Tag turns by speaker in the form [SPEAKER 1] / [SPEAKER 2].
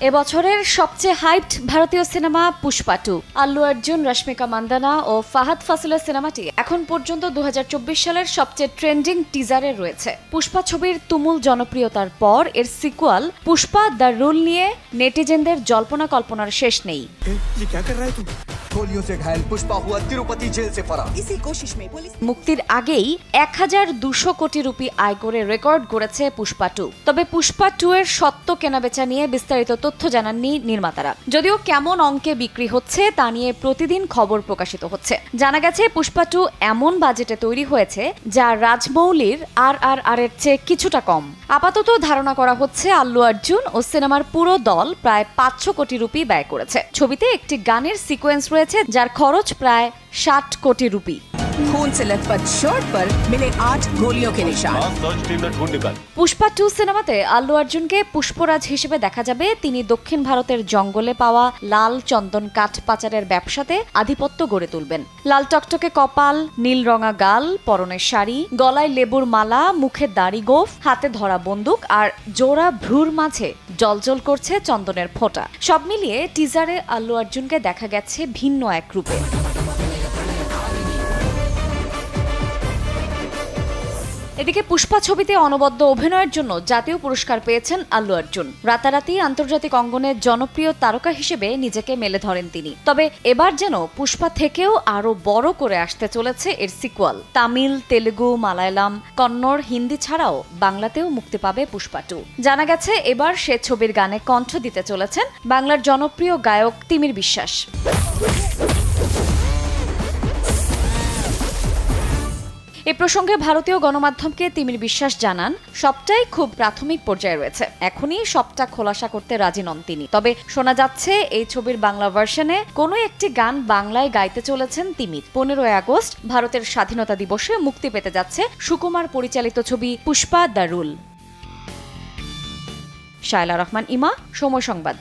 [SPEAKER 1] এবছরের সবচেয়ে হাইপড ভারতীয় সিনেমা পুষ্পা 2। আল্লু অর্জুন, রশ্মিকা মান্দানা ও ফাহাদ ফাসিলের সিনেমাটি এখন পর্যন্ত 2024 সালের সবচেয়ে ট্রেন্ডিং টিজারে রয়েছে। পুষ্পা ছবির তুমুল জনপ্রিয়তার পর এর সিকুয়াল পুষ্পা দ্য রুল নিয়ে নেটিজেনদের জল্পনা কল্পনার শেষ নেই। মুক্তির আগেই 1200 কোটি রুপি আয় করে রেকর্ড করেছে পুষ্পা 2। তবে পুষ্পা 2 এর সত্য কেনাবেচা নিয়ে বিস্তারিত তথ্য জানাননি নির্মাতারা। যদিও কেমন অঙ্কে বিক্রি হচ্ছে তা নিয়ে প্রতিদিন খবর প্রকাশিত হচ্ছে। জানা গেছে পুষ্পা 2 এমন বাজেটে তৈরি হয়েছে যা রাজমৌলির RRR এর চেয়ে কিছুটা কম। আপাতত ধারণা করা হচ্ছে আল্লু অর্জুন ও সিনেমার পুরো দল প্রায় 500 কোটি রুপি ব্যয় করেছে। ছবিতে একটি গানের সিকোয়েন্স রয়েছে যার খরচ প্রায় 60 কোটি রুপি।
[SPEAKER 2] खून से लथपथ शर्ट पर मिले 8 गोलियों के निशान।
[SPEAKER 1] পুষ্পা 2 সিনেমাতে আল্লু অর্জুনকে পুষ্পরাজ হিসেবে দেখা যাবে। তিনি দক্ষিণ ভারতের জঙ্গলে পাওয়া লাল চন্দন কাঠ পাচারের ব্যবসাতে আধিপত্য গড়ে তুলবেন। লাল টকটকে কপাল, নীল রঙা গাল, পরনের শাড়ি, গলায় লেবুর মালা, মুখে দাড়ি গোঁফ, হাতে ধরা বন্দুক আর জোড়া ভ্রুর মাঝে জলজল করছে চন্দনের ফোঁটা। সব মিলিয়ে টিজারে আল্লু অর্জুনকে দেখা গেছে ভিন্ন এক রূপে। এদিকে পুষ্পা ছবিতে অনবদ্য অভিনয়ের জন্য জাতীয় পুরস্কার পেয়েছেন আল্লু অর্জুন। রাতারাতি আন্তর্জাতিক অঙ্গনে জনপ্রিয় তারকা হিসেবে নিজেকে মেলে ধরেন তিনি। তবে এবার যেন পুষ্পা থেকেও আরো বড় করে আসতে চলেছে এর সিকুয়াল। তামিল, তেলেগু, মালায়ালাম, কন্নড়, হিন্দি ছাড়াও বাংলাতেও মুক্তি পাবে পুষ্পা 2। জানা গেছে এবার সে ছবির গানে কণ্ঠ দিতে চলেছেন বাংলার জনপ্রিয় গায়ক তিমির বিশ্বাস। এ প্রসঙ্গে ভারতীয় গণমাধ্যমকে তিমির বিশ্বাস জানান, সবটাই খুব প্রাথমিক পর্যায়ে রয়েছে, এখনই সবটা খোলাসা করতে রাজি নন তিনি। তবে শোনা যাচ্ছে এই ছবির বাংলা ভার্সনে কোনো একটি গান বাংলায় গাইতে চলেছেন তিমির। 15 আগস্ট ভারতের স্বাধীনতা দিবসে মুক্তি পেতে যাচ্ছে সুকুমার পরিচালিত ছবি পুষ্পা দ্য রুল। শায়লা রহমান ইমা, সময় সংবাদ।